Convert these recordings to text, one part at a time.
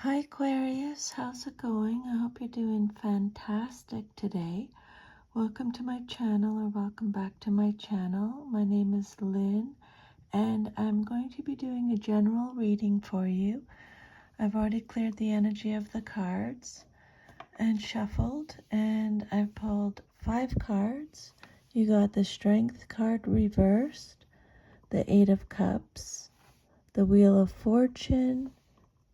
Hi Aquarius, how's it going? I hope you're doing fantastic today. Welcome to my channel, or welcome back to my channel. My name is Lynn and I'm going to be doing a general reading for you. I've already cleared the energy of the cards and shuffled, and I've pulled 5 cards. You got the Strength card reversed, the 8 of Cups, the Wheel of Fortune,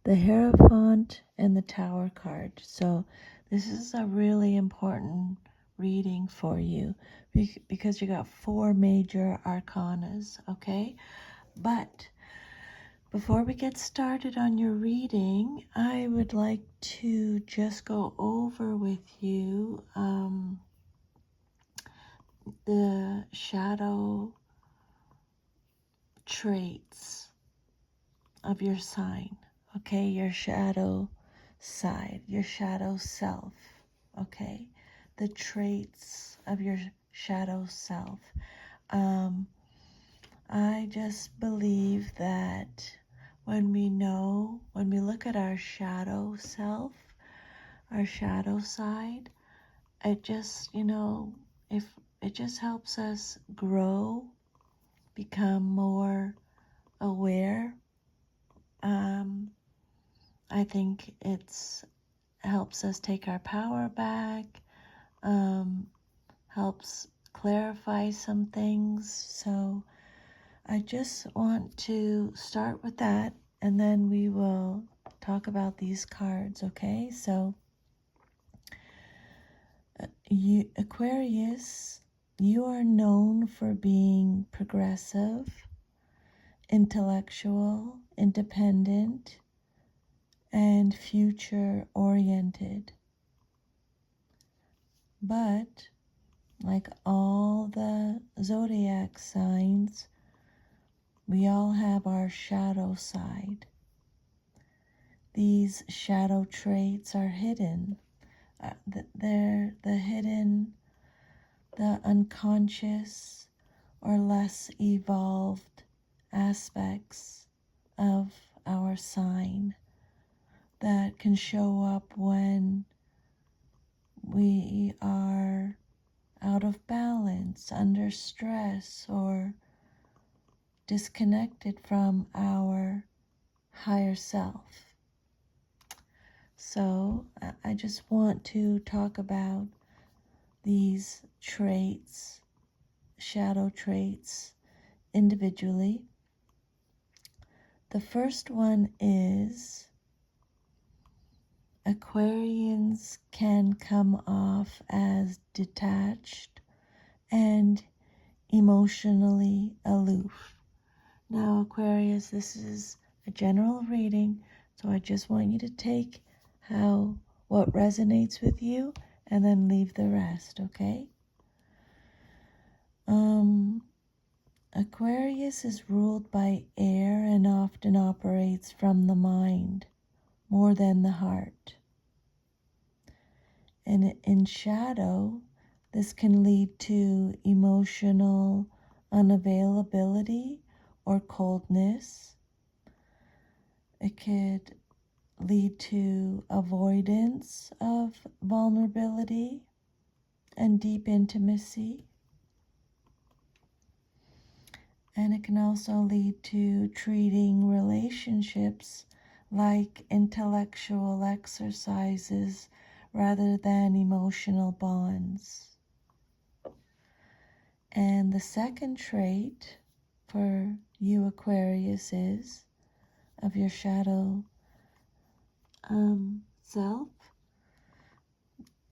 the Hierophant, and the Tower card. So this is a really important reading for you because you got 4 major arcanas, okay? But before we get started on your reading, I would like to just go over with you the shadow traits of your sign. Okay, your shadow side, your shadow self, okay? The traits of your shadow self. I just believe that when we look at our shadow self, our shadow side, it just, if it just helps us grow, become more aware. I think it's helps us take our power back, helps clarify some things. So I just want to start with that, and then we will talk about these cards, okay? So Aquarius, you are known for being progressive, intellectual, independent, and future oriented. But like all the zodiac signs, we all have our shadow side. These shadow traits are hidden. They're the hidden, the unconscious, or less evolved aspects of our sign that can show up when we are out of balance, under stress, or disconnected from our higher self. So I just want to talk about these traits, shadow traits, individually. The first one is Aquarians can come off as detached and emotionally aloof. Now, Aquarius, this is a general reading, so I just want you to take what resonates with you and then leave the rest, okay? Aquarius is ruled by air and often operates from the mind more than the heart. And in shadow, this can lead to emotional unavailability or coldness. It could lead to avoidance of vulnerability and deep intimacy. And it can also lead to treating relationships like intellectual exercises rather than emotional bonds. And the second trait for you, Aquarius, is of your shadow self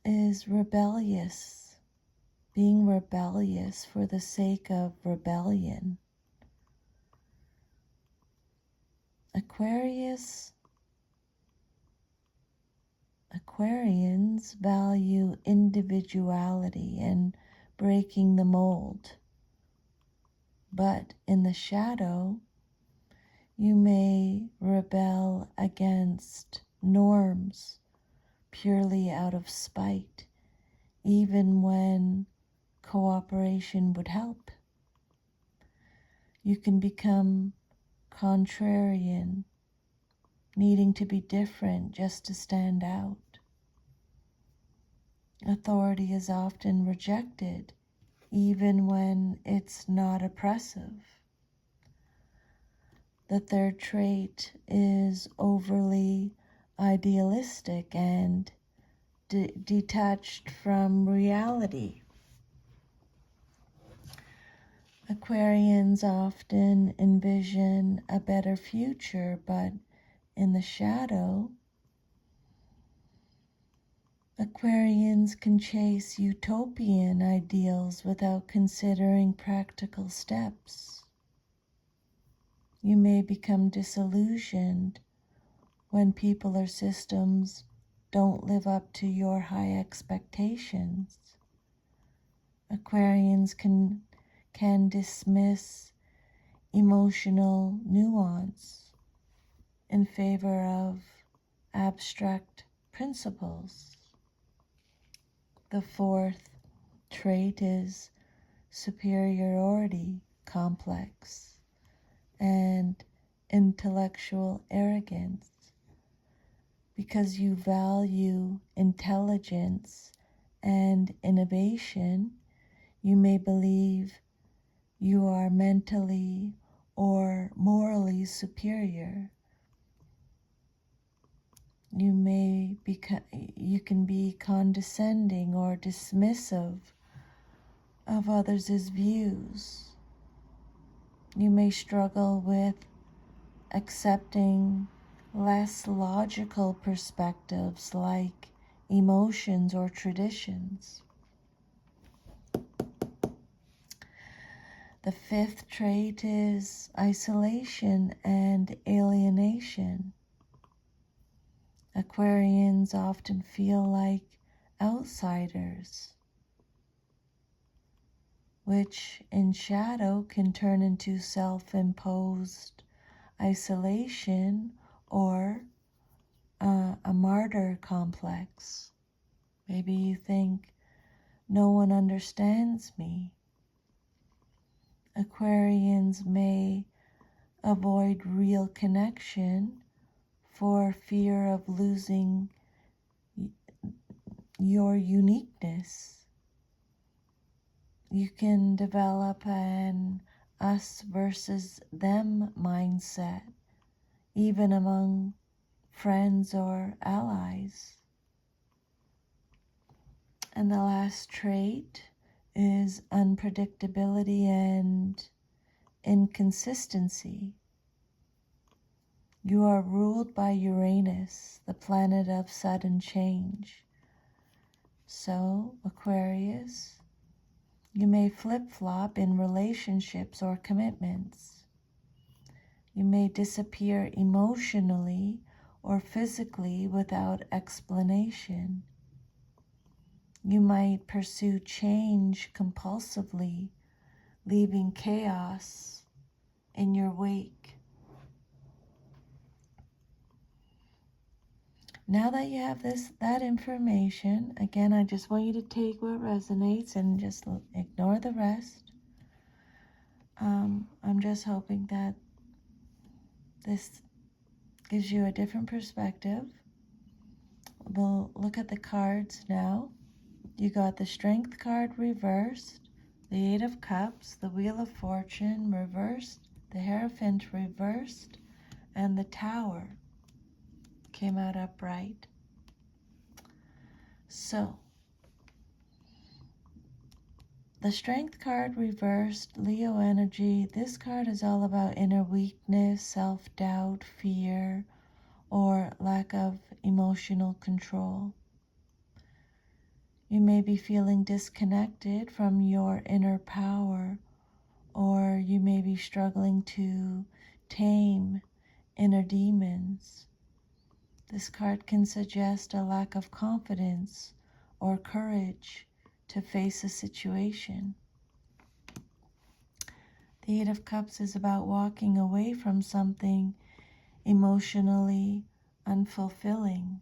is rebellious, being rebellious for the sake of rebellion. Aquarians value individuality and breaking the mold. But in the shadow, you may rebel against norms purely out of spite, even when cooperation would help. You can become contrarian needing to be different just to stand out. Authority is often rejected, even when it's not oppressive. The third trait is overly idealistic and detached from reality. Aquarians often envision a better future, but in the shadow, Aquarians can chase utopian ideals without considering practical steps. You may become disillusioned when people or systems don't live up to your high expectations. Aquarians can dismiss emotional nuance in favor of abstract principles. The fourth trait is superiority complex and intellectual arrogance. Because you value intelligence and innovation, you may believe you are mentally or morally superior. You can be condescending or dismissive of others' views. You may struggle with accepting less logical perspectives like emotions or traditions. The fifth trait is isolation and alienation. Aquarians often feel like outsiders, which in shadow can turn into self-imposed isolation or a martyr complex. Maybe you think, no one understands me. Aquarians may avoid real connection for fear of losing your uniqueness. You can develop an us versus them mindset, even among friends or allies. And the last trait is unpredictability and inconsistency. You are ruled by Uranus, the planet of sudden change. So, Aquarius, you may flip-flop in relationships or commitments. You may disappear emotionally or physically without explanation. You might pursue change compulsively, leaving chaos in your wake. Now that you have that information, again, I just want you to take what resonates and just ignore the rest. I'm just hoping that this gives you a different perspective. We'll look at the cards now. You got the Strength card reversed, the Eight of Cups, the Wheel of Fortune reversed, the Hierophant reversed, and the Tower came out upright. So, the Strength card reversed, Leo energy. This card is all about inner weakness, self-doubt, fear, or lack of emotional control. You may be feeling disconnected from your inner power, or you may be struggling to tame inner demons. This card can suggest a lack of confidence or courage to face a situation. The Eight of Cups is about walking away from something emotionally unfulfilling.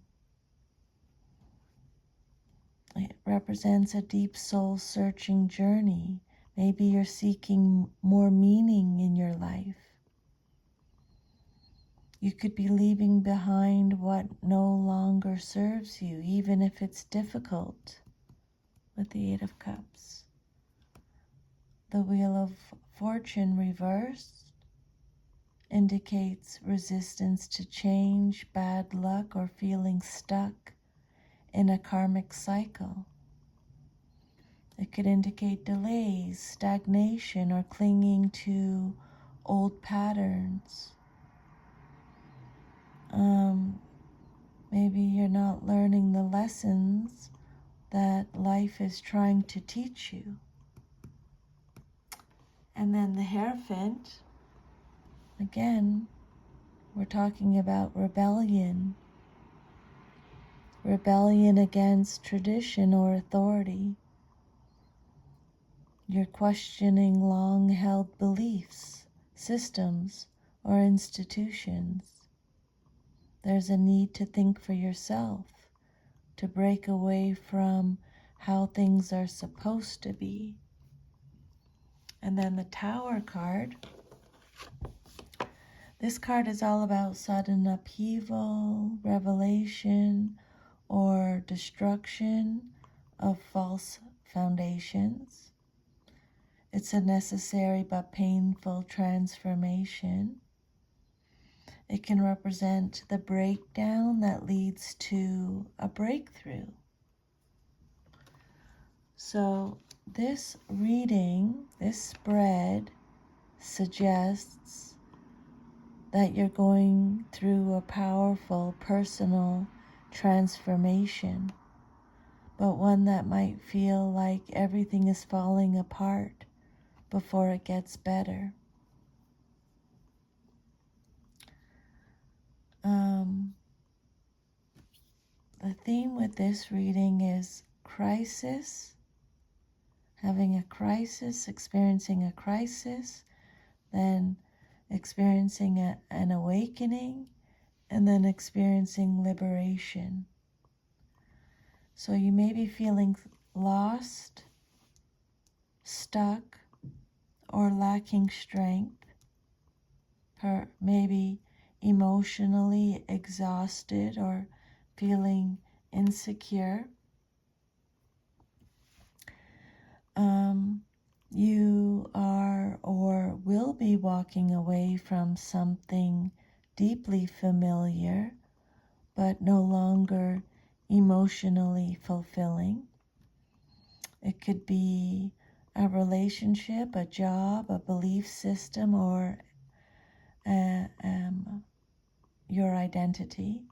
It represents a deep soul-searching journey. Maybe you're seeking more meaning in your life. You could be leaving behind what no longer serves you, even if it's difficult, with the Eight of Cups. The Wheel of Fortune reversed indicates resistance to change, bad luck, or feeling stuck in a karmic cycle. It could indicate delays, stagnation, or clinging to old patterns. Maybe you're not learning the lessons that life is trying to teach you. And then the Hierophant, again, we're talking about rebellion. Rebellion against tradition or authority. You're questioning long-held beliefs, systems, or institutions. There's a need to think for yourself, to break away from how things are supposed to be. And then the Tower card. This card is all about sudden upheaval, revelation, or destruction of false foundations. It's a necessary but painful transformation. It can represent the breakdown that leads to a breakthrough. So this reading, this spread, suggests that you're going through a powerful personal transformation, but one that might feel like everything is falling apart before it gets better. The theme with this reading is crisis, having a crisis, experiencing a crisis, then experiencing an awakening, and then experiencing liberation. So you may be feeling lost, stuck, or lacking strength, maybe emotionally exhausted or feeling insecure. You are or will be walking away from something deeply familiar, but no longer emotionally fulfilling. It could be a relationship, a job, a belief system, or your identity.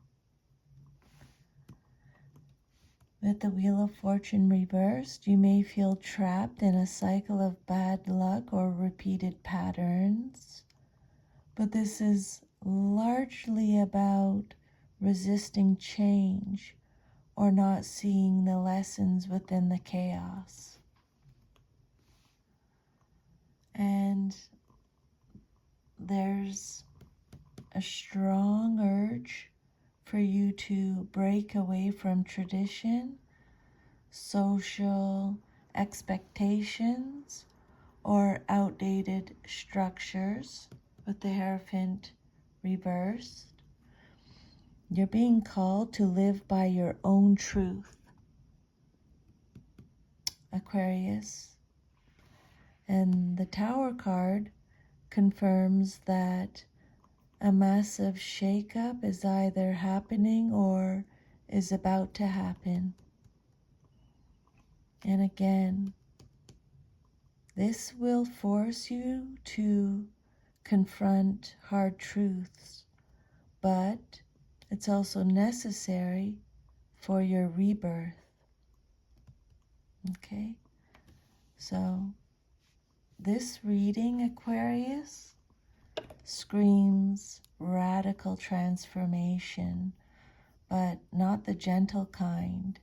With the Wheel of Fortune reversed, you may feel trapped in a cycle of bad luck or repeated patterns, but this is largely about resisting change or not seeing the lessons within the chaos. And there's a strong urge for you to break away from tradition, social expectations, or outdated structures. With the Hierophant reversed, you're being called to live by your own truth, Aquarius. And the Tower card confirms that a massive shakeup is either happening or is about to happen. And again, this will force you to confront hard truths, but it's also necessary for your rebirth. Okay? So, this reading, Aquarius, screams radical transformation, but not the gentle kind.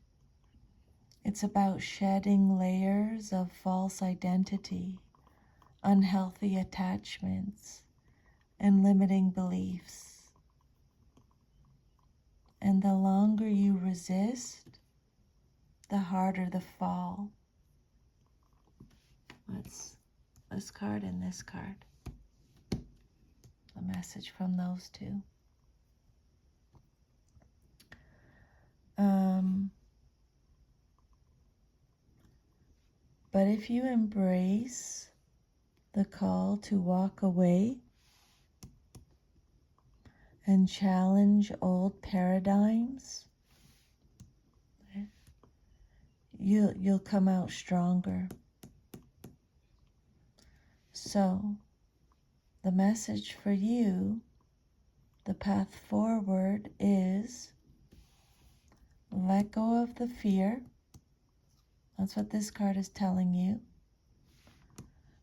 It's about shedding layers of false identity, unhealthy attachments, and limiting beliefs. And the longer you resist, the harder the fall. That's this card and this card. A message from those two. But if you embrace the call to walk away and challenge old paradigms, you'll come out stronger. So the message for you, the path forward, is let go of the fear. That's what this card is telling you.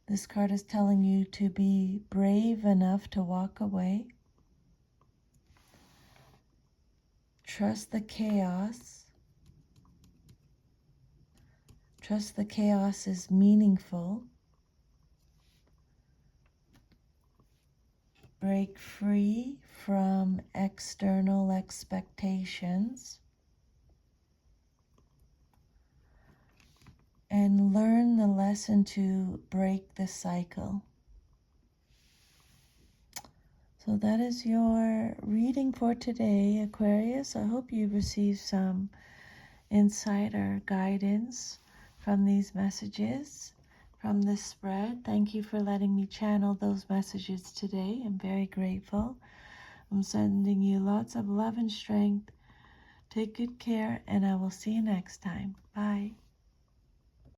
This card is telling you to be brave enough to walk away. Trust the chaos. Trust the chaos is meaningful. Break free from external expectations. And learn the lesson to break the cycle. So that is your reading for today, Aquarius. I hope you received some insight or guidance from these messages, from this spread. Thank you for letting me channel those messages today. I'm very grateful. I'm sending you lots of love and strength. Take good care, and I will see you next time. Bye.